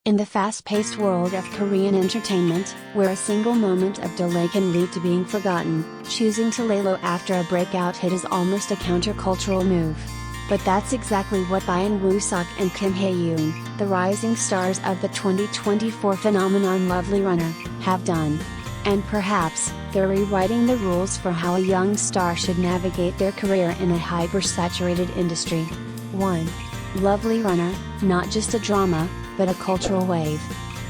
In the fast-paced world of Korean entertainment, where a single moment of delay can lead to being forgotten, choosing to lay low after a breakout hit is almost a countercultural move. But that's exactly what Byun Woo-seok and Hye Yoon, the rising stars of the 2024 phenomenon Lovely Runner, have done. And perhaps, they're rewriting the rules for how a young star should navigate their career in a hyper-saturated industry. 1. Lovely Runner, not just a drama, but a cultural wave.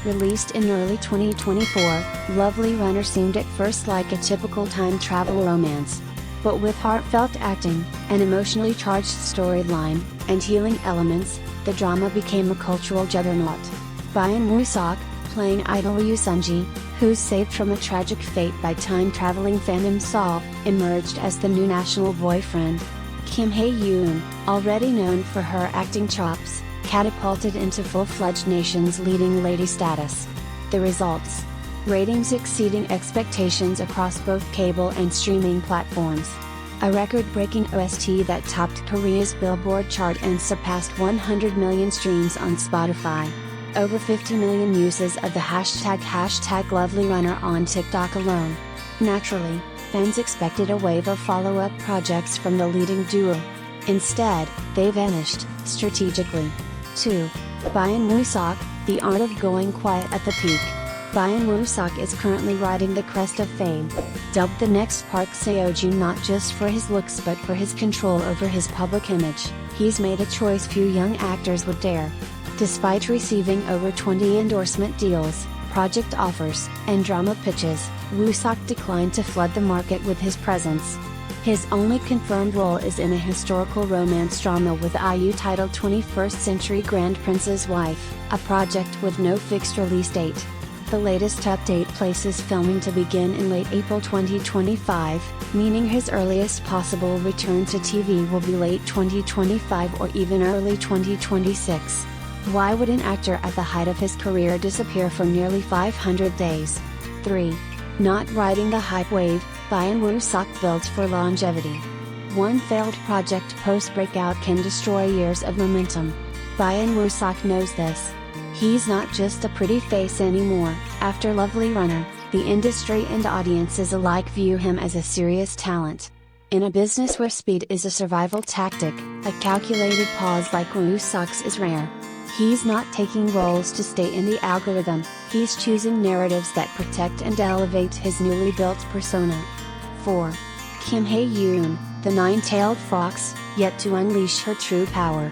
Released in early 2024, Lovely Runner seemed at first like a typical time travel romance. But with heartfelt acting, an emotionally charged storyline, and healing elements, the drama became a cultural juggernaut. Byun Woo-seok, playing idol Ryu Sunji, who's saved from a tragic fate by time-traveling fandom Saul, emerged as the new national boyfriend. Hye Yoon, already known for her acting chops, catapulted into full-fledged nation's leading lady status. The results? Ratings exceeding expectations across both cable and streaming platforms. A record-breaking OST that topped Korea's Billboard chart and surpassed 100 million streams on Spotify. Over 50 million uses of the hashtag #LovelyRunner on TikTok alone. Naturally, fans expected a wave of follow-up projects from the leading duo. Instead, they vanished, strategically. 2. Byun Woo-seok, the art of going quiet at the peak. Byun Woo-seok is currently riding the crest of fame. Dubbed the next Park Seo-joon not just for his looks but for his control over his public image, he's made a choice few young actors would dare. Despite receiving over 20 endorsement deals, project offers, and drama pitches, Woo-seok declined to flood the market with his presence. His only confirmed role is in a historical romance drama with IU titled 21st Century Grand Prince's Wife, a project with no fixed release date. The latest update places filming to begin in late April 2025, meaning his earliest possible return to TV will be late 2025 or even early 2026. Why would an actor at the height of his career disappear for nearly 500 days? 3. Not riding the hype wave, Byun Woo-seok builds for longevity. One failed project post-breakout can destroy years of momentum. Byun Woo-seok knows this. He's not just a pretty face anymore. After Lovely Runner, the industry and audiences alike view him as a serious talent. In a business where speed is a survival tactic, a calculated pause like Woo-seok's is rare. He's not taking roles to stay in the algorithm, he's choosing narratives that protect and elevate his newly built persona. 4. Hye Yoon, the nine-tailed fox, yet to unleash her true power.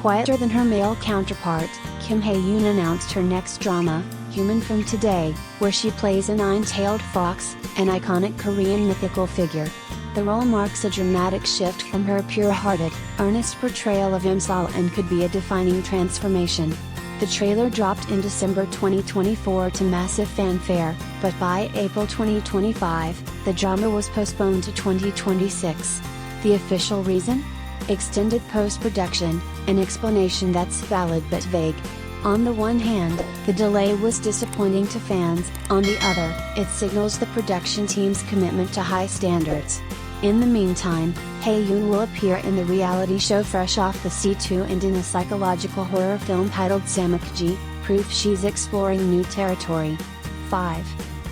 Quieter than her male counterpart, Hye Yoon announced her next drama, Human from Today, where she plays a nine-tailed fox, an iconic Korean mythical figure. The role marks a dramatic shift from her pure-hearted, earnest portrayal of Imsal and could be a defining transformation. The trailer dropped in December 2024 to massive fanfare, but by April 2025, the drama was postponed to 2026. The official reason? Extended post-production, an explanation that's valid but vague. On the one hand, the delay was disappointing to fans, on the other, it signals the production team's commitment to high standards. In the meantime, Hye Yoon will appear in the reality show Fresh Off the C2 and in a psychological horror film titled Samakji, proof she's exploring new territory. 5.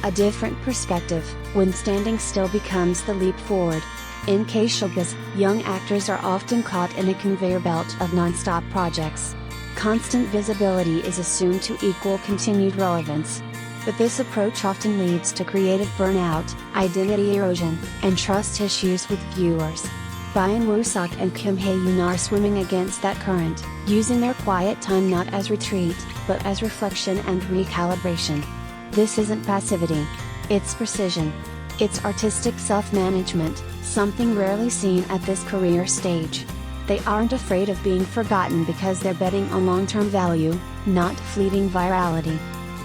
A different perspective, when standing still becomes the leap forward. In K-showbiz, young actors are often caught in a conveyor belt of non-stop projects. Constant visibility is assumed to equal continued relevance. But this approach often leads to creative burnout, identity erosion, and trust issues with viewers. Byun Woo-seok and Hye Yoon are swimming against that current, using their quiet time not as retreat, but as reflection and recalibration. This isn't passivity. It's precision. It's artistic self-management, something rarely seen at this career stage. They aren't afraid of being forgotten because they're betting on long-term value, not fleeting virality.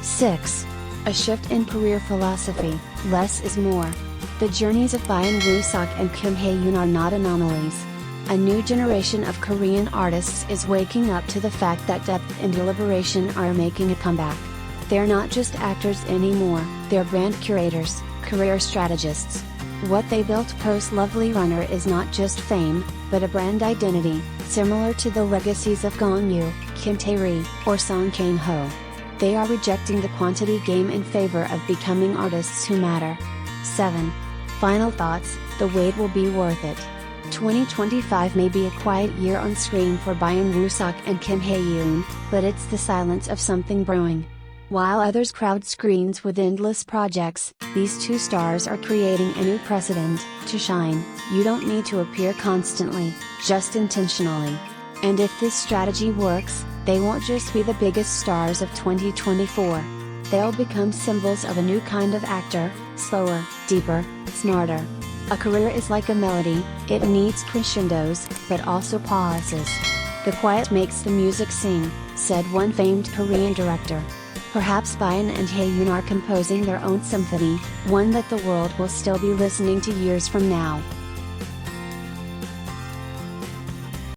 6. A shift in career philosophy, less is more. The journeys of Byun Woo-seok and Hye Yoon are not anomalies. A new generation of Korean artists is waking up to the fact that depth and deliberation are making a comeback. They're not just actors anymore, they're brand curators, career strategists. What they built post-Lovely Runner is not just fame, but a brand identity, similar to the legacies of Gong Yoo, Kim Tae-ri, or Song Kang-ho. They are rejecting the quantity game in favor of becoming artists who matter. 7. Final thoughts, the wait will be worth it. 2025 may be a quiet year on screen for Byun Woo-seok and Hye Yoon, but it's the silence of something brewing. While others crowd screens with endless projects, these two stars are creating a new precedent. To shine, you don't need to appear constantly, just intentionally. And if this strategy works, they won't just be the biggest stars of 2024. They'll become symbols of a new kind of actor, slower, deeper, smarter. A career is like a melody, it needs crescendos, but also pauses. The quiet makes the music sing, said one famed Korean director. Perhaps Byun and Hye Yoon are composing their own symphony, one that the world will still be listening to years from now.